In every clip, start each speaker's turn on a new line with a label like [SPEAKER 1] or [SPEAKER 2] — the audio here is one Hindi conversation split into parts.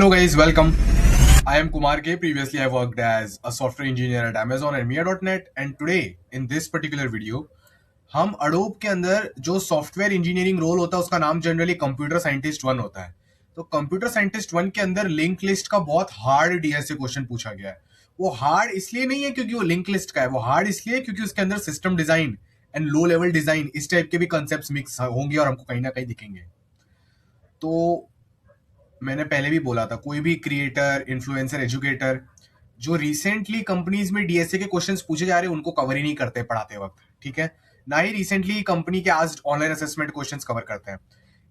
[SPEAKER 1] Hello guys, welcome. I am Kumar K. Previously I worked as a software engineer at Amazon and Mia.net, and today in this particular video हम अडोब के अंदर जो सॉफ्टवेयर इंजीनियरिंग रोल होता है उसका नाम जनरली कंप्यूटर साइंटिस्ट 1 होता है। तो कंप्यूटर साइंटिस्ट 1 के अंदर लिंक लिस्ट का बहुत हार्ड डीएसए क्वेश्चन पूछा गया है। वो हार्ड इसलिए नहीं है क्योंकि वो लिंक लिस्ट का है, वो हार्ड इसलिए है क्योंकि उसके अंदर system design and low level design इस टाइप के भी कंसेप्ट मिक्स होंगे और हमको कहीं ना कहीं दिखेंगे। तो मैंने पहले भी बोला था, कोई भी क्रिएटर, इन्फ्लुएंसर, एजुकेटर जो रिसेंटली कंपनीज में डीएसए के क्वेश्चंस पूछे जा रहे हैं उनको कवर ही नहीं करते पढ़ाते वक्त, ठीक है। ना ही रिसेंटली कंपनी के आज ऑनलाइन असेसमेंट क्वेश्चंस कवर करते हैं।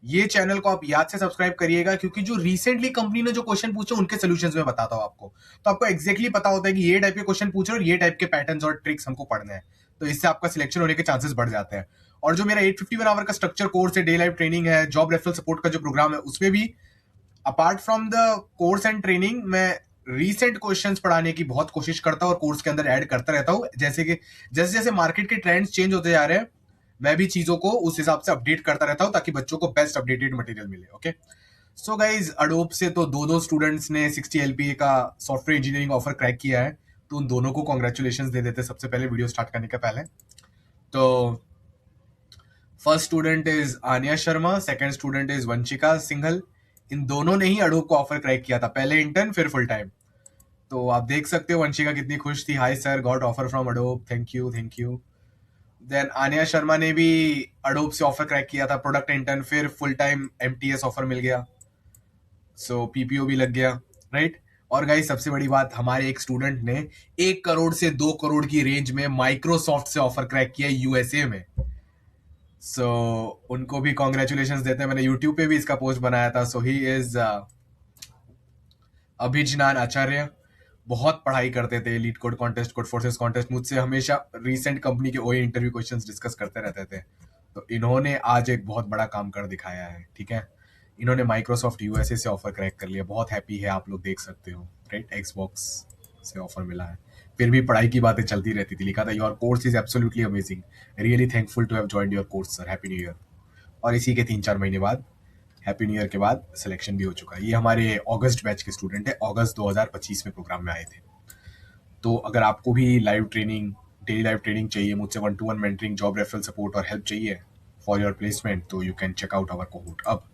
[SPEAKER 1] ये चैनल को आप याद से सब्सक्राइब करिएगा क्योंकि जो रिसेंटली कंपनी ने जो क्वेश्चन पूछे उनके सोल्यूशंस में बताता हूं आपको, तो आपको एक्जैक्टली पता होता है कि ये टाइप के क्वेश्चन पूछ रहे और ये टाइप के पैटर्न्स और ट्रिक्स हमको पढ़ने हैं, तो इससे आपका सिलेक्शन होने के चांसेस बढ़ जाते हैं। और जो मेरा 851 आवर का स्ट्रक्चर कोर्स है, डे लाइव ट्रेनिंग है, जॉब रेफरल सपोर्ट का जो प्रोग्राम है, उसमें भी apart from the course and training मैं रीसेंट क्वेश्चंस पढ़ाने की बहुत कोशिश करता हूं और कोर्स के अंदर ऐड करता रहता हूं। जैसे कि जैसे जैसे मार्केट के ट्रेंड्स चेंज होते जा रहे हैं, मैं भी चीजों को उस हिसाब से अपडेट करता रहता हूं ताकि बच्चों को बेस्ट अपडेटेड मटेरियल मिले। ओके, सो गाइज, अडोब से तो दो स्टूडेंट्स ने 60 LPA का सॉफ्टवेयर इंजीनियरिंग ऑफर क्रैक किया है, तो उन दोनों को कॉन्ग्रेचुलेशन दे देते सबसे पहले वीडियो स्टार्ट करने के पहले। तो first student is Aanya Sharma, second student is Vanshika Singhal. इन दोनों ने ही अडोब को ऑफर क्रैक किया था, पहले इंटर्न फिर फुल टाइम। तो आप देख सकते हो वंशिका कितनी खुश थी। Hi sir, got offer from Adobe, thank you thank you. Then Anya Sharma ने भी अडोब से ऑफर क्रैक किया था, प्रोडक्ट इंटर्न फिर फुल टाइम MTS ऑफर मिल गया, सो PPO भी लग गया, राइट। और गाइस सबसे बड़ी बात, हमारे एक स्टूडेंट ने 1 करोड़ से 2 करोड़ की रेंज में माइक्रोसॉफ्ट से ऑफर क्रैक किया USA में। सो उनको भी कॉन्ग्रेचुलेशन देते हैं। मैंने यूट्यूब पे भी इसका पोस्ट बनाया था। सो ही इज अभिजनान आचार्य, बहुत पढ़ाई करते थे, leet code contest, code forces contest, मुझसे हमेशा रीसेंट कंपनी के OA इंटरव्यू क्वेश्चंस डिस्कस करते रहते थे। तो इन्होंने आज एक बहुत बड़ा काम कर दिखाया है, ठीक है। इन्होंने माइक्रोसॉफ्ट USA से ऑफर क्रैक कर लिया, बहुत हैप्पी है, आप लोग देख सकते हो, राइट। Xbox से ऑफर मिला है, फिर भी पढ़ाई की बातें चलती रहती थी। लिखा था your course is absolutely amazing, really thankful to have joined your course sir, happy new year. और इसी के 3-4 महीने बाद, हैप्पी न्यू ईयर के बाद सिलेक्शन भी हो चुका है। ये हमारे अगस्त बैच के स्टूडेंट है, अगस्त 2025 में प्रोग्राम में आए थे। तो अगर आपको भी live training, daily live training चाहिए, मुझसे 1-to-1 mentoring, job referral support और हेल्प चाहिए फॉर योर प्लेसमेंट, तो you can check out our cohort. अब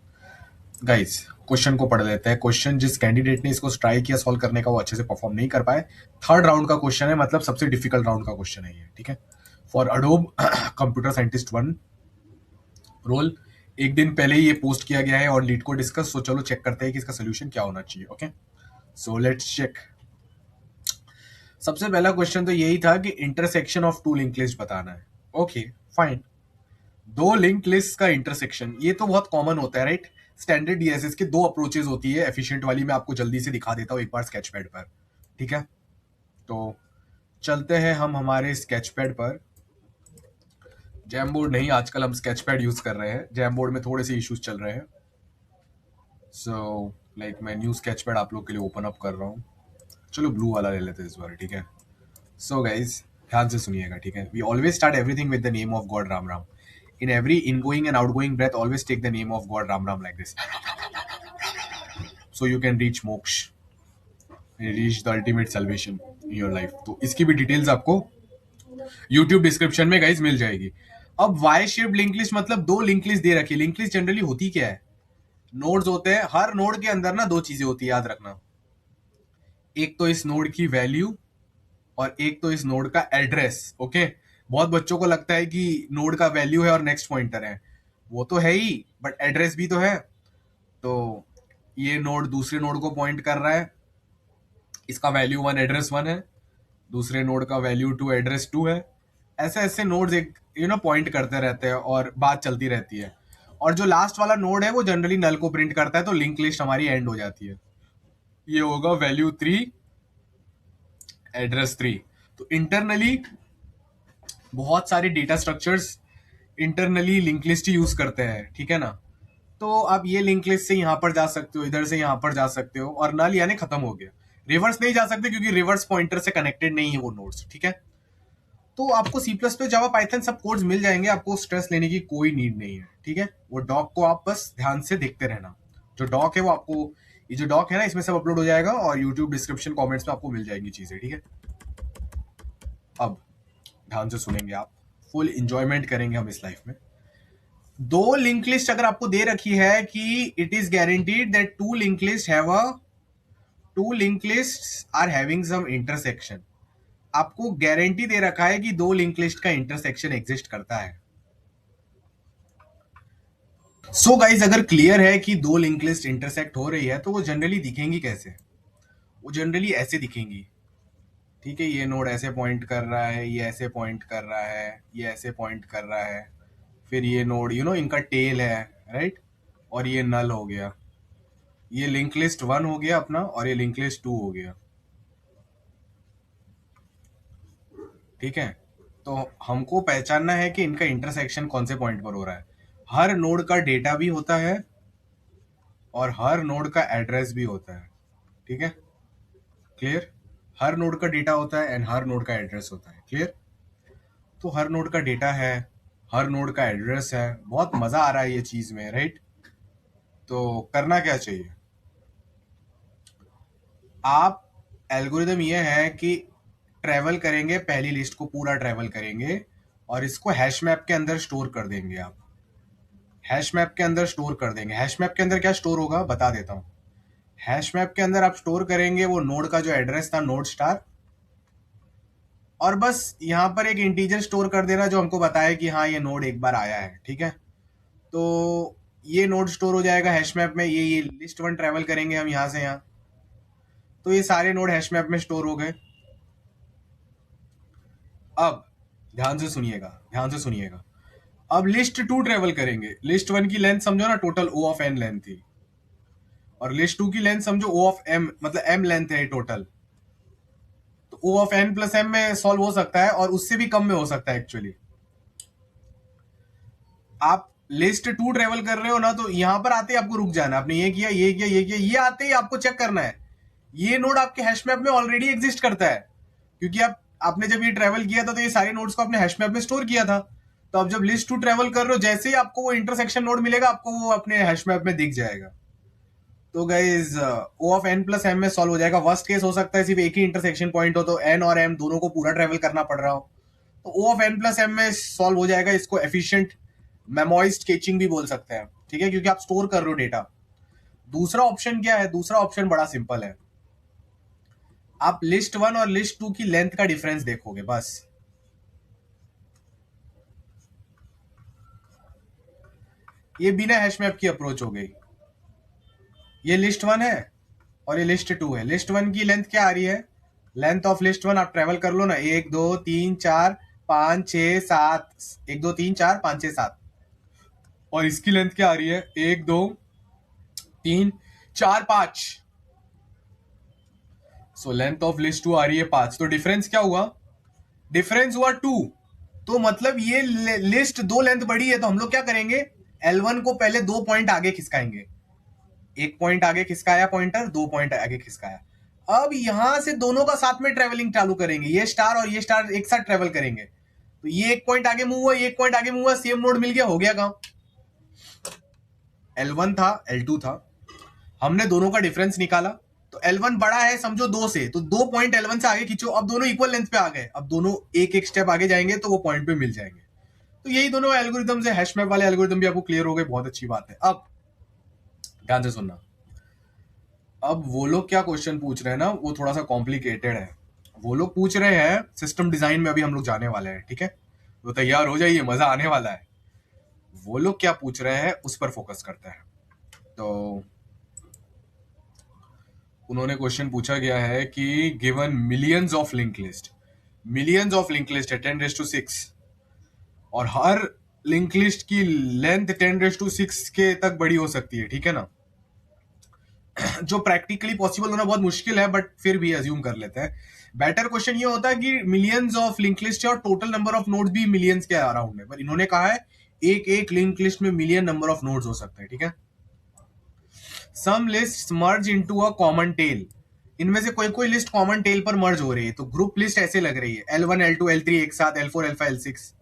[SPEAKER 1] गाइस क्वेश्चन को पढ़ लेते हैं। क्वेश्चन जिस कैंडिडेट ने इसको ट्राई किया सॉल्व करने का वो अच्छे से परफॉर्म नहीं कर पाए। थर्ड राउंड का क्वेश्चन है, मतलब सबसे डिफिकल्ट राउंड का क्वेश्चन है ये, ठीक है, for Adobe computer scientist 1 role. एक दिन पहले ही ये पोस्ट किया गया है और लीड को डिस्कस, सो चलो चेक करते हैं कि इसका सोल्यूशन क्या होना चाहिए। Okay, so let's check. सबसे पहला क्वेश्चन तो यही था कि इंटरसेक्शन ऑफ 2 लिंक लिस्ट बताना है। ओके फाइन, 2 लिंक लिस्ट का इंटरसेक्शन, ये तो बहुत कॉमन होता है, राइट। स्टैंडर्ड DSS की 2 अप्रोचेज होती है, एफिशिएंट वाली मैं आपको जल्दी से दिखा देता हूं एक बार स्केच पैड पर, ठीक है। तो चलते हैं हम हमारे स्केच पैड पर। जैमबोर्ड नहीं, आजकल हम स्केच पैड यूज कर रहे हैं, जैमबोर्ड में थोड़े से इश्यूज चल रहे हैं। सो लाइक मैं न्यू स्केच पैड आप लोग के लिए ओपन अप कर रहा हूँ। चलो ब्लू वाला ले लेते हैं इस बार, ठीक है। सो गाइज ध्यान से सुनिएगा, ठीक है। We always start everything with the name of God Ram Ram. In every ingoing and outgoing breath, always take the name of God Ram Ram like this. So you can reach moksha, reach the ultimate salvation in your life. तो इसकी भी डिटेल्स आपको YouTube डिस्क्रिप्शन में गाइज मिल जाएगी। अब वाई शेप लिंक लिस्ट, मतलब 2 लिंक लिस्ट दे रखी है। लिंक लिस्ट जनरली होती क्या है, नोड्स होते हैं, हर नोड के अंदर ना 2 चीजें होती है, याद रखना। एक तो इस नोड की वैल्यू और एक तो इस नोड का एड्रेस। ओके, बहुत बच्चों को लगता है कि नोड का वैल्यू है और नेक्स्ट पॉइंटर है, वो तो है ही, बट एड्रेस भी तो है। तो ये नोड दूसरे नोड को पॉइंट कर रहा है, इसका वैल्यू 1 एड्रेस 1 है, दूसरे नोड का वैल्यू 2 एड्रेस 2 है। ऐसे ऐसे नोड्स एक पॉइंट करते रहते हैं और बात चलती रहती है। और जो लास्ट वाला नोड है वो जनरली नल को प्रिंट करता है, तो लिंक लिस्ट हमारी एंड हो जाती है। ये होगा वैल्यू 3 एड्रेस 3। तो इंटरनली बहुत सारे data structures internally link list ही यूज करते हैं, ठीक है ना। तो आप ये लिंक लिस्ट से यहां पर जा सकते हो, इधर से यहां पर जा सकते हो, और नल यानी खत्म हो गया। रिवर्स नहीं जा सकते क्योंकि रिवर्स पॉइंटर से कनेक्टेड नहीं है वो नोड्स, ठीक है। तो आपको C++, जावा, पाइथन सब कोड्स मिल जाएंगे, आपको स्ट्रेस लेने की कोई नीड नहीं है, ठीक है। वो डॉक को आप बस ध्यान से देखते रहना। जो डॉक है वो आपको ये जो डॉक है ना इसमें सब अपलोड हो जाएगा और यूट्यूब डिस्क्रिप्शन कमेंट्स में आपको मिल जाएंगी चीजें, ठीक है। अब ध्यान से सुनेंगे आप, फुल इंजॉयमेंट करेंगे हम इस लाइफ में। दो लिंक लिस्ट अगर आपको दे रखी है कि it is guaranteed that two link list are having some intersection, आपको गारंटी दे रखा है कि दो लिंक लिस्ट का इंटरसेक्शन एग्जिस्ट करता है। सो गाइज अगर क्लियर है कि दो लिंक लिस्ट इंटरसेक्ट हो रही है तो वो जनरली दिखेंगी कैसे? वो जनरली ऐसे दिखेंगी, ठीक है। ये नोड ऐसे पॉइंट कर रहा है, ये ऐसे पॉइंट कर रहा है, ये ऐसे पॉइंट कर रहा है, फिर ये नोड इनका टेल है, राइट, और ये नल हो गया। ये लिंक लिस्ट 1 हो गया अपना और ये लिंक लिस्ट 2 हो गया, ठीक है। तो हमको पहचानना है कि इनका इंटरसेक्शन कौन से पॉइंट पर हो रहा है। हर नोड का डेटा भी होता है और हर नोड का एड्रेस भी होता है, ठीक है, क्लियर। हर नोड का डेटा होता है एंड हर नोड का एड्रेस होता है, क्लियर। तो हर नोड का डेटा है, हर नोड का एड्रेस है, बहुत मजा आ रहा है ये चीज में, राइट। तो करना क्या चाहिए, आप एल्गोरिदम ये है कि ट्रेवल करेंगे, पहली लिस्ट को पूरा ट्रेवल करेंगे और इसको हैश मैप के अंदर स्टोर कर देंगे। आप हैश मैप के अंदर स्टोर कर देंगे। हैश मैप के अंदर क्या स्टोर होगा बता देता हूं। हैश मैप के अंदर आप स्टोर करेंगे वो नोड का जो एड्रेस था, नोड स्टार, और बस यहां पर एक इंटीजर स्टोर कर देना जो हमको बताए कि हाँ ये नोड एक बार आया है, ठीक है। तो ये नोड स्टोर हो जाएगा हैश मैप में। ये लिस्ट 1 ट्रेवल करेंगे हम यहां से यहां, तो ये सारे नोड हैश मैप में स्टोर हो गए। अब ध्यान से सुनिएगा, ध्यान से सुनिएगा। अब लिस्ट 2 ट्रेवल करेंगे। लिस्ट 1 की लेंथ समझो ना, total O of n length थी, और लिस्ट 2 की लेंथ समझो O ऑफ m, मतलब m लेंथ है टोटल। तो O of n plus m में सॉल्व हो सकता है और उससे भी कम में हो सकता है एक्चुअली। आप लिस्ट 2 ट्रेवल कर रहे हो ना, तो यहां पर आते ही आपको रुक जाना। आपने ये किया, ये किया, ये किया, ये आते ही आपको चेक करना है ये नोड आपके हैश मैप में ऑलरेडी एग्जिस्ट करता है, क्योंकि आपने जब ये ट्रेवल किया था तो ये सारे नोड्स को आपने हैश मैप में स्टोर किया था। तो अब जब लिस्ट 2 ट्रेवल कर रहे हो, जैसे ही आपको वो इंटरसेक्शन नोड मिलेगा आपको वो अपने हैश मैप में दिख जाएगा। तो guys O of n plus m में सॉल्व हो जाएगा। वर्स्ट केस हो सकता है सिर्फ एक ही इंटरसेक्शन पॉइंट हो, तो n और m दोनों को पूरा ट्रेवल करना पड़ रहा हो, तो O of n plus m में सॉल्व हो जाएगा। इसको एफिशिएंट मेमोइज्ड कैचिंग भी बोल सकते हैं, ठीक है, क्योंकि आप स्टोर कर रहे हो डेटा। दूसरा ऑप्शन क्या है? दूसरा ऑप्शन बड़ा सिंपल है। आप लिस्ट 1 और लिस्ट 2 की लेंथ का डिफरेंस देखोगे बस। ये बिना हैश मैप की अप्रोच हो गई। ये लिस्ट 1 है और ये लिस्ट 2 है। लिस्ट 1 की लेंथ क्या आ रही है? लेंथ ऑफ लिस्ट 1 आप ट्रेवल कर लो ना, 1 2 3 4 5 6 7, 1 2 3 4 5 6 7, और इसकी लेंथ क्या आ रही है? 1 2 3 4 5। सो लेंथ ऑफ लिस्ट 2 आ रही है 5, तो डिफरेंस क्या हुआ? डिफरेंस हुआ 2। तो मतलब ये लिस्ट 2 लेंथ बड़ी है, तो हम लोग क्या करेंगे? L1 को पहले 2 पॉइंट आगे खिसकाएंगे। 1 पॉइंट आगे खिसकाया पॉइंटर, 2 पॉइंट आगे खिसकाया। अब यहां से दोनों का साथ में ट्रेवलिंग चालू करेंगे। ये स्टार और ये स्टार एक साथ ट्रेवल करेंगे, तो ये 1 पॉइंट आगे मूव हुआ, ये 1 पॉइंट आगे मूव हुआ, सेम नोड मिल गया, हो गया काम। L1 था, L2 था, हमने दोनों का डिफरेंस निकाला। तो L1 बड़ा है समझो 2 से, तो 2 पॉइंट L1 से आगे खींचो। अब दोनों इक्वल लेंथ पे आ गए, अब दोनों एक एक स्टेप आगे जाएंगे तो वो पॉइंट पे मिल जाएंगे। तो यही दोनों एल्गोरिदम है। हैश मैप वाले एल्गोरिदम भी आपको क्लियर हो गए, बहुत अच्छी बात है। अब ध्यान से सुनना। अब वो लोग क्या क्वेश्चन पूछ रहे हैं ना, वो थोड़ा सा कॉम्प्लिकेटेड है। वो लोग पूछ रहे हैं सिस्टम डिजाइन में, अभी हम लोग जाने वाले हैं, ठीक है, तो तैयार हो जाइए, मजा आने वाला है। वो लोग क्या पूछ रहे हैं उस पर फोकस करते हैं। तो उन्होंने क्वेश्चन पूछा गया है कि given millions of link list, millions of link list है 10⁻⁶, और हर लिंक लिस्ट की लेंथ 10⁻⁶ के तक बड़ी हो सकती है, ठीक है ना। जो प्रैक्टिकली पॉसिबल होना बहुत मुश्किल है, बट फिर भी अज्यूम कर लेते हैं। बेटर क्वेश्चन ये होता है कि मिलियंस ऑफ लिंक लिस्ट है और टोटल नंबर ऑफ नोड्स भी मिलियंस के अराउंड है, पर इन्होंने कहा है एक एक लिंक लिस्ट में मिलियन नंबर ऑफ नोड्स हो सकते हैं, ठीक है। Some list merge into a common tail, इनमें से कोई कोई लिस्ट कॉमन टेल पर मर्ज हो रही है, तो ग्रुप लिस्ट ऐसे लग रही है L1 L2 L3 एक साथ, L4 L5 L6।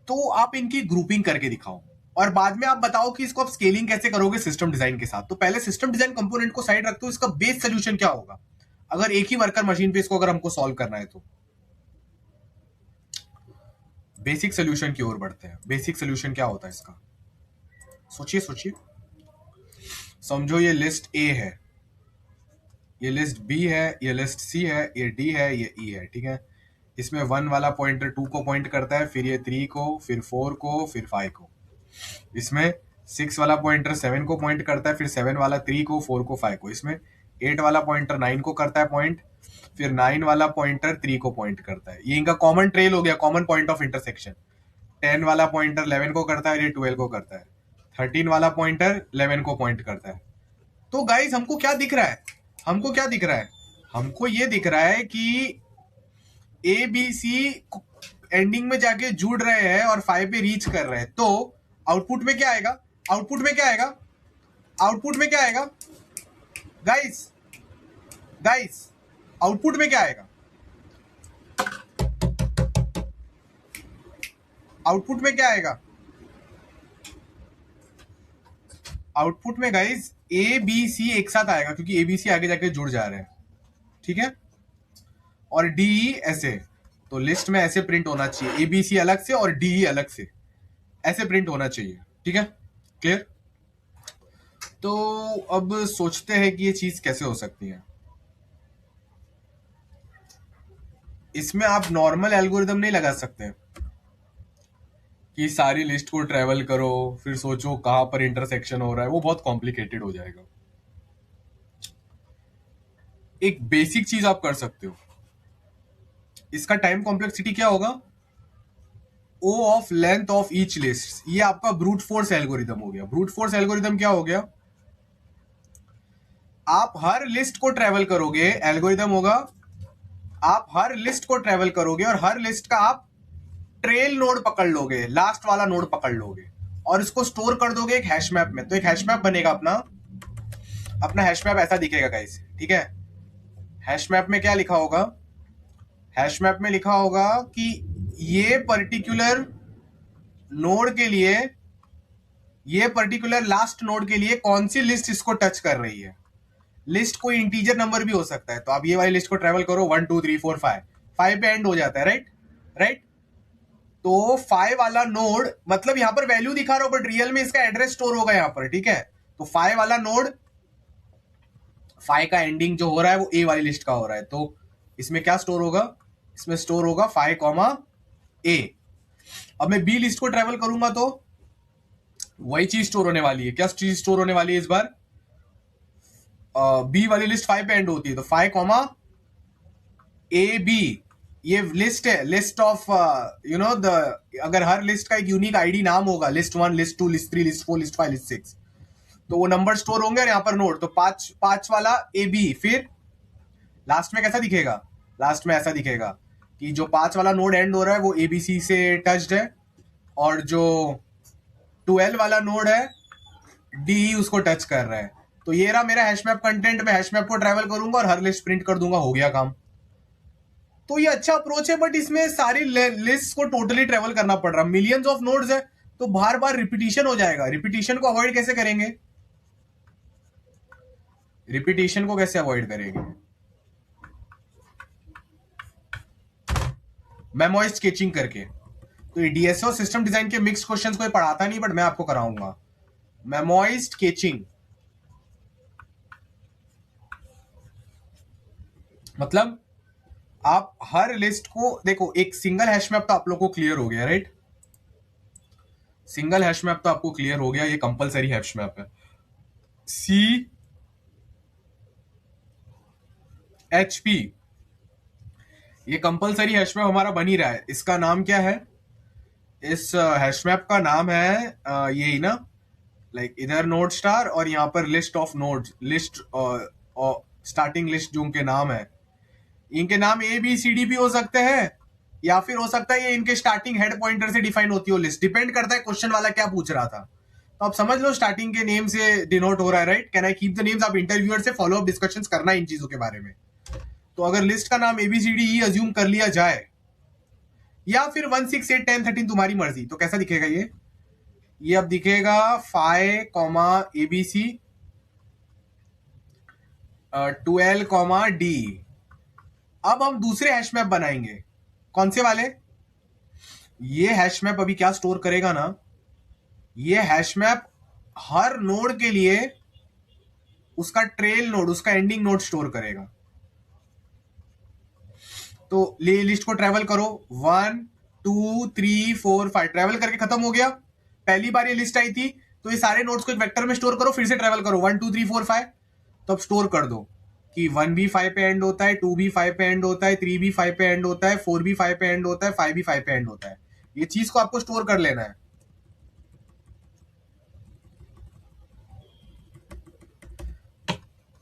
[SPEAKER 1] तो आप इनकी ग्रुपिंग करके दिखाओ। और बाद में आप बताओ कि इसको आप स्केलिंग कैसे करोगे सिस्टम डिजाइन के साथ। तो पहले सिस्टम डिजाइन कंपोनेंट को साइड रखते हो, इसका बेस सोल्यूशन क्या होगा अगर एक ही वर्कर मशीन पे इसको अगर हमको सॉल्व करना है तो। बेसिक सोल्यूशन की ओर बढ़ते हैं। बेसिक सोल्यूशन क्या होता है इसका, सोचिए सोचिए। समझो ये लिस्ट ए है, ये लिस्ट बी है, ये लिस्ट सी है, ये डी है, ये ई है, ठीक है। इसमें 1 वाला पॉइंटर 2 को पॉइंट करता है, फिर ये 3 को, फिर 4 को, फिर 5 को। इसमें 6 वाला पॉइंटर 7 को पॉइंट करता है, फिर 7 वाला 3 को, 4 को, 5 को। इसमें 8 वाला पॉइंटर 9 को करता है पॉइंट, फिर 9 वाला पॉइंटर 3 को पॉइंट करता है। ये इनका कॉमन ट्रेल हो गया, कॉमन पॉइंट ऑफ इंटरसेक्शन। 10 वाला पॉइंटर 11 को करता है, ये 12 को करता है। 13 वाला पॉइंटर 11 को पॉइंट करता है। तो गाइस हमको क्या दिख रहा है, हमको क्या दिख रहा है, हमको ये दिख रहा है कि ए बी सी एंडिंग में जाके जुड़ रहे हैं और 5 पे रीच कर रहे हैं। तो आउटपुट में क्या आएगा, आउटपुट में क्या आएगा, आउटपुट में क्या आएगा गाइस, गाइस आउटपुट में क्या आएगा, आउटपुट में क्या आएगा, आउटपुट में गाइस ए बी सी एक साथ आएगा क्योंकि ए बी सी आगे जाके जुड़ जा रहे हैं, ठीक है। और डी ई ऐसे, तो लिस्ट में ऐसे प्रिंट होना चाहिए, ए बी सी अलग से और डी ई अलग से, ऐसे प्रिंट होना चाहिए, ठीक है, क्लियर। तो अब सोचते हैं कि ये चीज कैसे हो सकती है। इसमें आप नॉर्मल एल्गोरिदम नहीं लगा सकते कि सारी लिस्ट को ट्रेवल करो फिर सोचो कहां पर इंटरसेक्शन हो रहा है, वो बहुत कॉम्प्लिकेटेड हो जाएगा। एक बेसिक चीज आप कर सकते हो, इसका टाइम कॉम्प्लेक्सिटी क्या होगा, O of length of each list. ये आपका ब्रूट फोर्स एल्गोरिदम हो गया। ब्रूट फोर्स एल्गोरिदम क्या हो गया, आप हर लिस्ट को ट्रेवल करोगे, एल्गोरिदम होगा आप हर लिस्ट को ट्रेवल करोगे और हर लिस्ट का आप ट्रेल नोड पकड़ लोगे, लास्ट वाला नोड पकड़ लोगे और इसको स्टोर कर दोगे एक हैश मैप में। तो एक हैश मैप बनेगा अपना, अपना हैश मैप ऐसा दिखेगा गाइस, ठीक है। हैश मैप में क्या लिखा होगा, हैश मैप में लिखा होगा कि ये पर्टिकुलर नोड के लिए, ये पर्टिकुलर लास्ट नोड के लिए कौन सी लिस्ट इसको टच कर रही है। लिस्ट कोई इंटीजर नंबर भी हो सकता है। तो आप ये वाली लिस्ट को ट्रेवल करो 1 2 3 4 5, 5 पे एंड हो जाता है, राइट राइट। तो 5 वाला नोड, मतलब यहां पर वैल्यू दिखा रहा हूं बट रियल में इसका एड्रेस स्टोर होगा यहां पर, ठीक है। तो 5 वाला नोड, 5 का एंडिंग जो हो रहा है वो ए वाली लिस्ट का हो रहा है। तो इसमें क्या स्टोर होगा, इसमें स्टोर होगा 5 ए। अब मैं बी लिस्ट को ट्रेवल करूंगा तो वही चीज स्टोर होने वाली है। क्या चीज स्टोर होने वाली है इस बार, बी वाली लिस्ट 5 पे एंड होती है तो 5 ए बी, ये लिस्ट है, list of you know the, अगर हर लिस्ट का एक यूनिक आईडी नाम होगा, list 1 list 2 list 3 list 4 list 5 list 6, तो वो नंबर स्टोर होंगे और यहाँ पर नोड। तो 5 वाला ए बी, फिर लास्ट में कैसा दिखेगा, लास्ट में ऐसा दिखेगा कि जो 5 वाला नोड एंड हो रहा है वो एबीसी से टच्ड है और जो 12 वाला नोड है डी उसको टच कर रहा है। तो ये रहा मेरा हैशमैप कंटेंट। मैं हैशमैप को ट्रैवल करूंगा और हर लिस्ट प्रिंट कर दूंगा, हो गया काम। तो ये अच्छा अप्रोच है बट इसमें सारी लिस्ट को टोटली ट्रेवल करना पड़ रहा, मिलियंस ऑफ नोड्स है तो बार बार रिपीटिशन हो जाएगा। रिपीटिशन को अवॉइड कैसे करेंगे, रिपीटिशन को कैसे अवॉइड करेंगे, मेमोइज स्केचिंग करके। तो ये डीएसओ सिस्टम डिजाइन के मिक्स क्वेश्चंस कोई पढ़ाता नहीं बट मैं आपको कराऊंगा मेमोइज स्केचिंग। मतलब आप हर लिस्ट को देखो, एक सिंगल हैश मैप तो आप लोग को क्लियर हो गया, राइट। सिंगल हैश मैप तो आपको क्लियर हो गया, ये कंपलसरी हैश मैप है। सी एच पी, ये कंपलसरी हैश मैप हमारा बन ही रहा है। इसका नाम क्या है, इस हैश मैप का नाम है यही ना, लाइक इधर नोड स्टार और यहाँ पर list of nodes, list starting list जो उनके नाम है, इनके नाम ए बी सी डी भी हो सकते हैं या फिर हो सकता है ये इनके स्टार्टिंग हेड पॉइंटर से डिफाइन होती हो लिस्ट, डिपेंड करता है क्वेश्चन वाला क्या पूछ रहा था। तो आप समझ लो स्टार्टिंग के नेम से डिनोट हो रहा है, right. Can I keep the names, आप इंटरव्यूअर से फॉलो अप डिस्कशंस करना इन चीजों के बारे में। तो अगर लिस्ट का नाम एबीसीडी अज्यूम कर लिया जाए या फिर 1 6 8 10 13 तुम्हारी मर्जी, तो कैसा दिखेगा ये, ये अब दिखेगा phi comma ABC 12 comma D. अब हम दूसरे हैश मैप बनाएंगे। कौन से वाले? ये हैश मैप अभी क्या स्टोर करेगा ना, ये हैश मैप हर नोड के लिए उसका ट्रेल नोड, उसका एंडिंग नोड स्टोर करेगा। तो लिस्ट को ट्रेवल करो, 1 2 3 4 5, ट्रेवल करके खत्म हो गया। पहली बार ये लिस्ट आई थी, तो ये सारे नोड्स को एक वेक्टर में स्टोर करो, फिर से ट्रेवल करो 1 2 3 4 5। तो अब स्टोर कर दो कि 1 भी 5 पे एंड होता है, 2 भी 5 पे एंड होता है, 3 भी 5 पे एंड होता है, 4 भी 5 पे एंड होता है, 5 भी 5 पे एंड होता है। ये चीज को आपको स्टोर कर लेना है।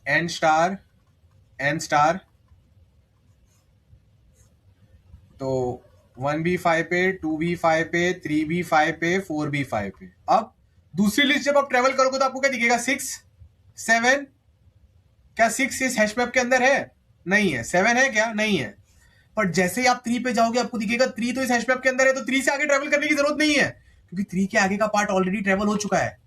[SPEAKER 1] एन स्टार एन स्टार, तो 1 भी 5 पे, 2 भी 5 पे, 3 भी 5 पे, 4 भी 5 पे। अब दूसरी लिस्ट जब आप ट्रेवल करोगे तो आपको क्या दिखेगा? 6 7। क्या 6 इस हैश मैप के अंदर है? नहीं है। 7 है क्या? नहीं है। पर जैसे ही आप 3 पे जाओगे आपको दिखेगा 3 तो इस हैश मैप के अंदर है, तो 3 से आगे ट्रेवल करने की जरूरत नहीं है, क्योंकि 3 के आगे का पार्ट ऑलरेडी ट्रेवल हो चुका है।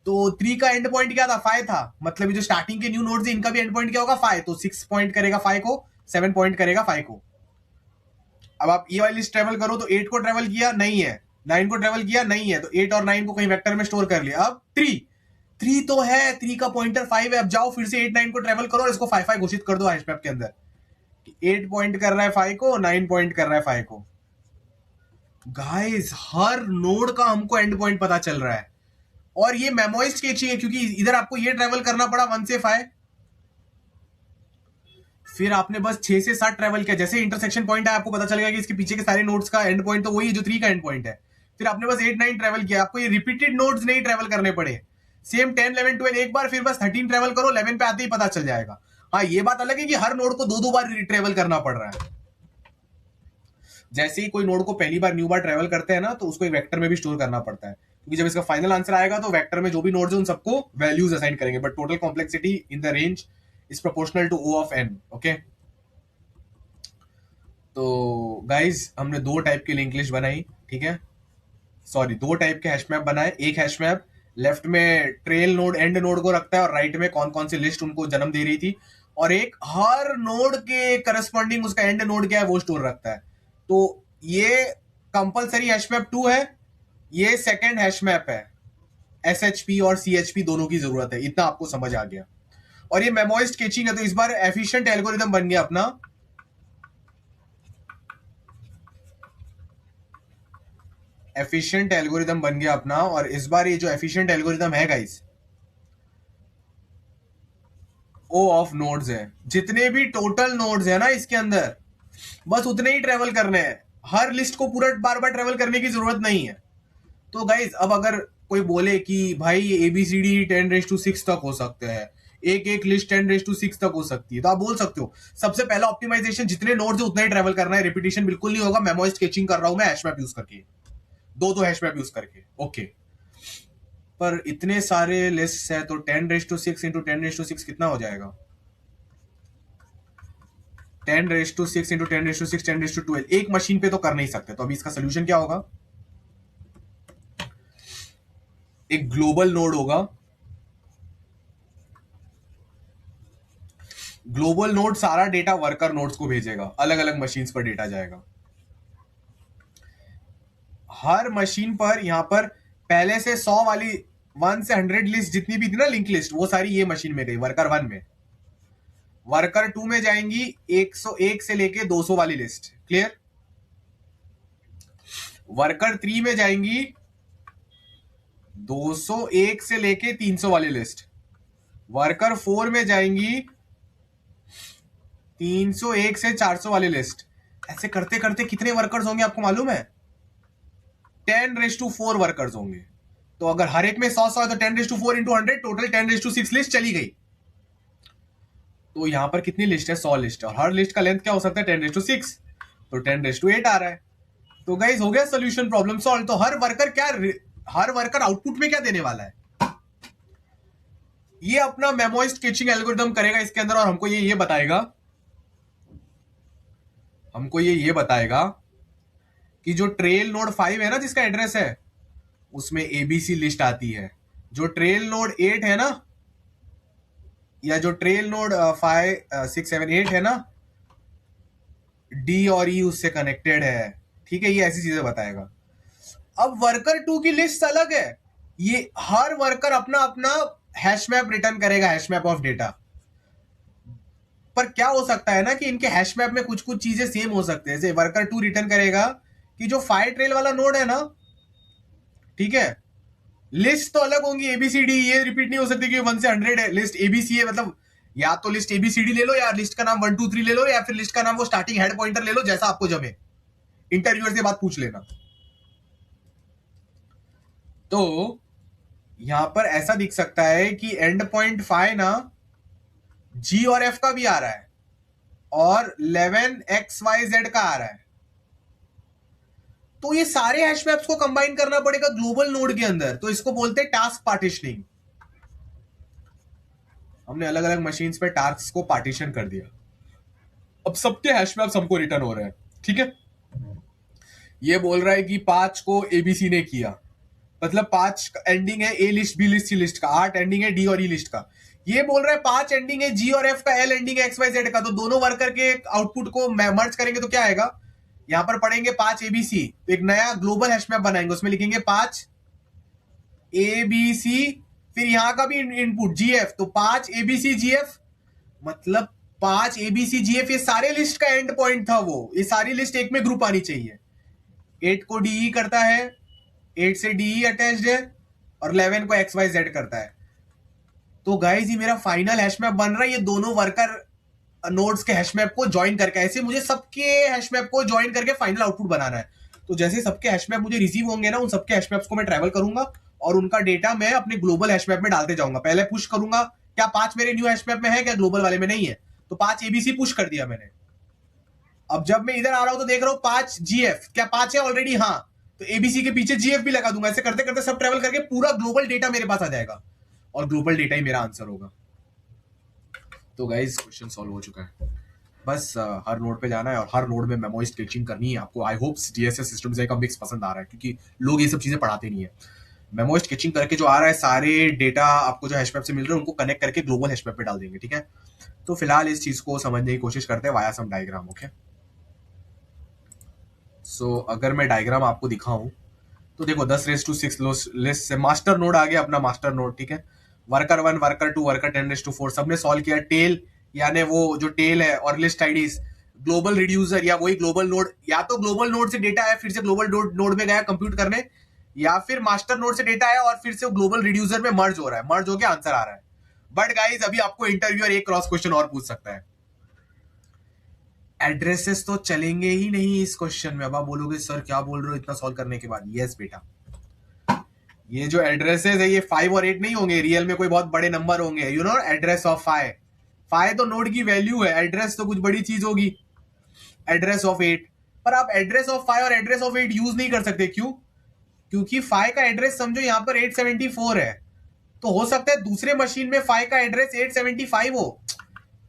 [SPEAKER 1] तो 3 का एंड पॉइंट क्या था? 5 था। मतलब ये जो स्टार्टिंग के न्यू नोड्स है इनका भी एंड पॉइंट क्या होगा? 5। तो 6 पॉइंट करेगा 5 को, 7 पॉइंट करेगा 5 को। अब आप ये वाली लिस्ट ट्रेवल करो तो 8 को ट्रेवल किया, नहीं है। 9 को ट्रेवल किया, नहीं है। तो 8 और 9 को कहीं वेक्टर में स्टोर कर लिया। अब 3 तो है, 3 का पॉइंटर 5 है। अब जाओ फिर से 8 9 को ट्रेवल करो और इसको 5 5 घोषित कर दो हैश मैप के अंदर। 8 पॉइंट कर रहा है 5 को, 9 पॉइंट कर रहा है 5 को। गाइस हर नोड का हमको एंड पॉइंट पता चल रहा है, और ये मेमोइज्ड स्केचिंग है, क्योंकि इधर आपको ये ट्रेवल करना पड़ा 1 से 5, फिर आपने बस 6 से 7 ट्रेवल किया। जैसे इंटरसेक्शन पॉइंट है आपको पता चलेगा कि इसके पीछे के सारे नोड्स का एंड पॉइंट तो वही है जो 3 का एंड पॉइंट है। फिर आपने बस 8 9 ट्रेवल किया, आपको ये रिपीटेड नोड्स नहीं ट्रेवल करने पड़े। सेम 10 11 12 एक बार, फिर बस 13 ट्रेवल करो, 11 पे आते ही पता चल जाएगा। हाँ ये बात अलग है कि हर नोड को 2 2 बार ट्रेवल करना पड़ रहा है। जैसे ही कोई नोड को पहली बार न्यू बार ट्रेवल करते हैं ना, तो उसको एक वेक्टर में भी स्टोर करना पड़ता है, क्योंकि जब इसका फाइनल आंसर आएगा तो वेक्टर में जो भी नोड्स हैं उन सबको वैल्यूज असाइन करेंगे, but total complexity in the range is proportional to O of n। Okay, तो गाइज हमने 2 टाइप की लिंक लिस्ट बनाई, ठीक है। सॉरी, 2 टाइप के हैश मैप बनाए। एक हैश मैप लेफ्ट में ट्रेल नोड एंड नोड को रखता है और राइट में कौन कौन सी लिस्ट उनको जन्म दे रही थी, और एक हर नोड के करस्पॉन्डिंग उसका एंड नोड क्या है वो स्टोर रखता है। तो ये कंपलसरी हैश मैप 2 है, ये सेकेंड हैश मैप है। SHP और CHP दोनों की जरूरत है, इतना आपको समझ आ गया। और ये मेमोइज्ड स्केचिंग है, तो इस बार एफिशिएंट एल्गोरिथम बन गया अपना। एफिशिएंट एल्गोरिथम बन गया अपना, और इस बार ये जो एफिशिएंट एल्गोरिथम है गाइस, O ऑफ नोड्स है। जितने भी टोटल नोड्स है ना इसके अंदर, बस उतने ही ट्रेवल करने हैं। हर लिस्ट को पूरा बार बार ट्रेवल करने की जरूरत नहीं है। तो गाइज अब अगर कोई बोले कि भाई ये ABCD 10⁶ तक हो सकते हैं, एक एक लिस्ट 10⁶ तक हो सकती है, तो आप बोल सकते हो सबसे पहला ऑप्टिमाइजेशन जितने नोड्स है उतना ही ट्रेवल करना है, रिपीटेशन बिल्कुल नहीं होगा। मेमोइज्ड स्केचिंग कर रहा हूं मैं हैश मैप यूज करके, 2 हैश मैप यूज करके। ओके, पर इतने सारे लिस्ट है तो 10⁶ इंटू 10⁶ कितना हो जाएगा? 10⁶ इंटू 10⁶ 10⁻12 एक मशीन पे तो कर नहीं सकते। तो अभी इसका सोल्यूशन क्या होगा? एक ग्लोबल नोड होगा। ग्लोबल नोड सारा डेटा वर्कर नोड्स को भेजेगा, अलग अलग मशीन्स पर डेटा जाएगा। हर मशीन पर यहां पर पहले से 100 वाली 1 से 100 लिस्ट जितनी भी थी ना लिंक लिस्ट, वो सारी ये मशीन में गई वर्कर 1 में। वर्कर 2 में जाएंगी 101 से लेके 200 वाली लिस्ट, क्लियर। वर्कर 3 में जाएंगी 201 से लेके 300 वाली लिस्ट। वर्कर 4 में जाएंगी 301 से 400 वाली लिस्ट। ऐसे करते करते कितने वर्कर्स होंगे आपको मालूम है? 10⁻4 वर्कर्स होंगे। तो अगर हर एक में 100 है तो 10⁻4 इंटू 100, टोटल 10⁻6 लिस्ट चली गई। तो यहां पर कितनी लिस्ट है? 100 लिस्ट, और हर लिस्ट का लेंथ क्या हो सकता है? 10⁻6, तो 10⁻8 आ रहा है। तो गाइस हो गया सोल्यूशन, प्रॉब्लम सॉल्व। तो हर वर्कर आउटपुट में क्या देने वाला है? ये अपना मेमोइज्ड स्केचिंग एल्गोरिथम करेगा इसके अंदर, और हमको ये बताएगा कि जो ट्रेल नोड 5 है ना जिसका एड्रेस है, उसमें एबीसी लिस्ट आती है। जो ट्रेल नोड 8 है ना, या जो ट्रेल नोड 5 6 7 8 है ना, डी और ई उससे कनेक्टेड है। ठीक है, ये ऐसी चीजें बताएगा। अब वर्कर 2 की लिस्ट अलग है। ये हर वर्कर अपना अपना हैश मैप रिटर्न करेगा, हैश मैप ऑफ डेटा। पर क्या हो सकता है ना कि इनके हैश मैप में कुछ कुछ चीजें सेम हो सकते हैं। जैसे वर्कर 2 रिटर्न करेगा कि जो 5 ट्रेल वाला नोड है ना, ठीक है, लिस्ट तो अलग होंगी, एबीसीडी, ये रिपीट नहीं हो सकती कि 1 से 100 है लिस्ट एबीसी है। मतलब या तो लिस्ट एबीसीडी ले लो, या लिस्ट का नाम 1 2 3 ले लो, या फिर लिस्ट का नाम वो स्टार्टिंग हेड पॉइंटर ले लो, जैसा आपको जमे। इंटरव्यूअर से बात पूछ लेना। तो यहां पर ऐसा दिख सकता है कि एंड पॉइंट 5 ना जी और एफ का भी आ रहा है, और 11 एक्स वाई जेड का आ रहा है। तो ये सारे हैश मैप्स को कंबाइन करना पड़ेगा ग्लोबल नोड के अंदर। तो इसको बोलते हैं टास्क पार्टीशनिंग। हमने अलग अलग मशीन्स पे टास्क को पार्टीशन कर दिया। अब सबके हैश मैप्स हमको रिटर्न हो रहे हैं। ठीक है, ये बोल रहा है कि 5 को एबीसी ने किया, मतलब 5 एंडिंग है ए लिस्ट बी लिस्ट सी लिस्ट का, 8 एंडिंग है डी और ई लिस्ट का। ये बोल रहा है 5 एंडिंग है जी और एफ का, एल एंडिंग है एक्स वाई जेड का। तो दोनों वर्कर के आउटपुट को मर्ज करेंगे तो क्या आएगा, यहां पर पढ़ेंगे 5 एबीसी, तो एक नया ग्लोबल हैश मैप बनाएंगे, उसमें लिखेंगे 5 एबीसी, फिर यहां का भी इनपुट जीएफ, तो 5 एबीसी जीएफ, मतलब 5 एबीसी जीएफ। ये सारे लिस्ट का एंड पॉइंट था वो, ये सारी लिस्ट एक में ग्रुप आनी चाहिए। 8 को डीई करता है, 8 से डीई अटैच्ड है, और 11 को एक्स वाई जेड करता है। तो गाइस ये मेरा फाइनल हैश मैप बन रहा है, ये दोनों वर्कर नोड्स के हैश मैप को ज्वाइन करके। ऐसे मुझे सबके हैश मैप को ज्वाइन करके फाइनल आउटपुट बनाना है। तो जैसे सबके हैश मैप मुझे रिसीव होंगे ना, उन सबके हैश मैप्स को मैं ट्रैवल करूंगा और उनका डेटा मैं अपने ग्लोबल हैश मैप में डालते जाऊंगा। पहले पुश करूंगा, क्या 5 मेरे न्यू हैश मैप में है, क्या ग्लोबल वाले में नहीं है, तो 5 एबीसी पुश कर दिया मैंने। अब जब मैं इधर आ रहा हूं तो देख रहा हूं 5 जीएफ, क्या 5 है ऑलरेडी, हाँ, तो एबीसी के पीछे जीएफ भी लगा दूंगा। ऐसे करते करते सब ट्रैवल करके पूरा ग्लोबल डेटा मेरे पास आ जाएगा, और ग्लोबल डेटा ही मेरा आंसर होगा। तो गाइस क्वेश्चन सॉल्व हो चुका है। बस हर नोड पे जाना है और हर नोड में मेमोरी स्केचिंग करनी है आपको। आई होप डीएसएस सिस्टम से का मिक्स पसंद आ रहा है, क्योंकि लोग ये सब चीजें पढ़ाते नहीं है। मेमोरी स्केचिंग करके जो आ रहा है, सारे डेटा आपको जो हैशमैप से मिल रहे हैं उनको कनेक्ट करके ग्लोबल हैशमैप पे डाल देंगे। ठीक है, तो फिलहाल इस चीज को समझने की कोशिश करते हैं वाया सम डायग्राम। ओके, सो अगर मैं डायग्राम आपको दिखाऊं तो देखो 10⁻6 लिस्ट से मास्टर नोड आ गया, अपना मास्टर नोड। ठीक है, वर्कर 1 वर्कर 2 वर्कर 10⁻4 सबने सॉल्व किया। टेल यानी वो जो टेल है, और लिस्ट आईडीज, ग्लोबल रिड्यूसर या वही ग्लोबल नोड, या तो ग्लोबल नोड से डेटा है फिर से ग्लोबल नोड में गया कंप्यूट करने, या फिर मास्टर नोड से डेटा है और फिर से ग्लोबल रिड्यूसर में मर्ज हो रहा है, मर्ज होकर आंसर आ रहा है। बट गाइज अभी आपको इंटरव्यूअर एक क्रॉस क्वेश्चन और पूछ सकता है। एड्रेसेस तो चलेंगे ही नहीं इस क्वेश्चन में। अब आप बोलोगे सर क्या बोल रहे हो इतना सॉल्व करने के बाद। यस बेटा, ये जो एड्रेसेस है ये 5 और 8 नहीं होंगे, रियल में कोई बहुत बड़े नंबर होंगे। यू नो एड्रेस ऑफ 5, 5 तो नोड की वैल्यू है, एड्रेस तो कुछ बड़ी चीज होगी। एड्रेस ऑफ 8, पर आप एड्रेस ऑफ 5 और एड्रेस ऑफ 8 यूज नहीं कर सकते। क्यों? क्योंकि 5 का एड्रेस समझो यहाँ पर 874 है, तो हो सकता है दूसरे मशीन में 5 का एड्रेस 875 हो।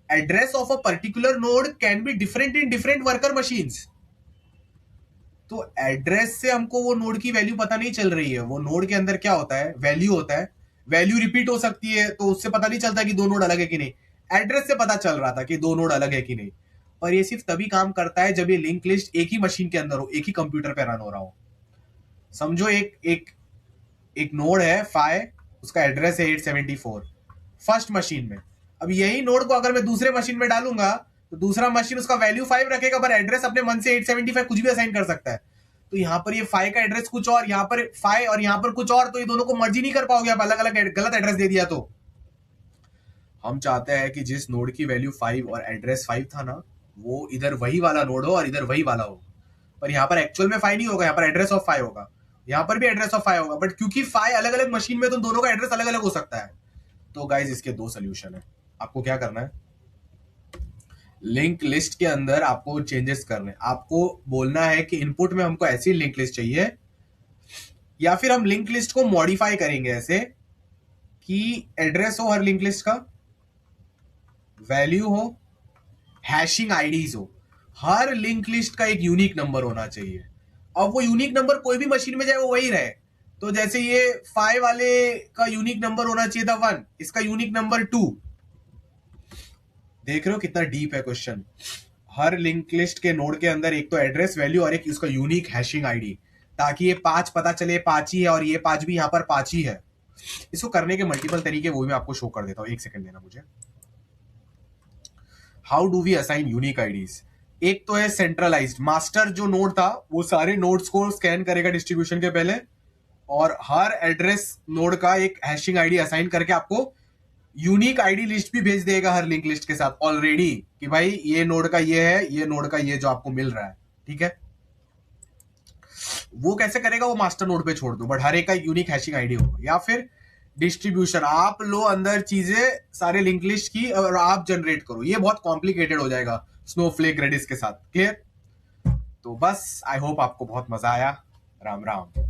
[SPEAKER 1] Address of a particular node can be different in different worker machines. तो एड्रेस से हमको वो नोड की वैल्यू पता नहीं चल रही है। वो नोड के अंदर क्या होता है, वैल्यू होता है, वैल्यू रिपीट हो सकती है, तो उससे पता नहीं चलता कि दो नोड अलग है कि नहीं। एड्रेस से पता चल रहा था कि दो नोड अलग है कि नहीं। पर ये सिर्फ तभी काम करता है जब ये लिंक लिस्ट एक ही मशीन के अंदर हो, एक ही कंप्यूटर पे रन हो रहा हो। समझो एक एक एक नोड है 5, उसका एड्रेस है 874 फर्स्ट मशीन में। अब यही नोड को अगर मैं दूसरे मशीन में डालूंगा तो दूसरा मशीन उसका वैल्यू 5 रखेगा, पर एड्रेस अपने मन से 875 कुछ भी असाइन कर सकता है। तो यहाँ पर ये 5 का एड्रेस कुछ और, यहाँ पर 5 और यहाँ पर कुछ और, तो ये दोनों को मर्जी नहीं कर पाओगे आप, अलग अलग गलत एड्रेस दे दिया। तो हम चाहते हैं कि जिस नोड की वैल्यू 5 और एड्रेस 5 था ना, वो इधर वही वाला नोड हो और इधर वही वाला हो। पर यहाँ पर एक्चुअल में 5 नहीं होगा, यहाँ पर एड्रेस ऑफ 5 होगा, यहाँ पर भी एड्रेस ऑफ 5 होगा। बट क्योंकि 5 अलग अलग मशीन में, तो दोनों का एड्रेस अलग अलग हो सकता है। तो गाइज इसके दो सोल्यूशन है। आपको क्या करना है, लिंक लिस्ट के अंदर आपको चेंजेस करने। आपको बोलना है कि इनपुट में हमको ऐसी लिंक लिस्ट चाहिए, या फिर हम लिंक लिस्ट को मॉडिफाई करेंगे ऐसे कि एड्रेस हो हर लिंक लिस्ट का, वैल्यू हो, हैशिंग आईडीज हो, हर लिंक लिस्ट का एक यूनिक नंबर होना चाहिए। अब वो यूनिक नंबर कोई भी मशीन में जाए वो वही रहे। तो जैसे ये 5 वाले का यूनिक नंबर होना चाहिए था 1, इसका यूनिक नंबर 2। देख रहे हो कितना डीप है क्वेश्चन। हर लिंक लिस्ट के नोड के अंदर एक तो एड्रेस वैल्यू और एक उसका यूनिक हैशिंग आईडी, ताकि ये 5 पता चले 5 ही है और ये 5 भी यहां पर 5 ही है। इसको करने के मल्टीपल तरीके वो मैं आपको शो कर देता हूं, एक सेकंड देना मुझे। How do we assign unique IDs? एक तो है सेंट्रलाइज्ड, मास्टर जो नोड था वो सारे नोड्स को स्कैन करेगा डिस्ट्रीब्यूशन के पहले, और हर एड्रेस नोड का एक हैशिंग आईडी असाइन करके आपको यूनिक आईडी लिस्ट भी भेज देगा हर लिंक लिस्ट के साथ ऑलरेडी, कि भाई ये नोड का ये है, ये नोड का ये जो आपको मिल रहा है, ठीक है। वो कैसे करेगा वो मास्टर नोड पे छोड़ दो, बट हर एक का यूनिक हैशिंग आईडी होगा। या फिर डिस्ट्रीब्यूशन, आप लो अंदर चीजें सारे लिंक लिस्ट की और आप जनरेट करो, ये बहुत कॉम्प्लिकेटेड हो जाएगा स्नोफ्लेक रेडिस के साथ। क्लियर? तो बस आई होप आपको बहुत मजा आया। राम राम।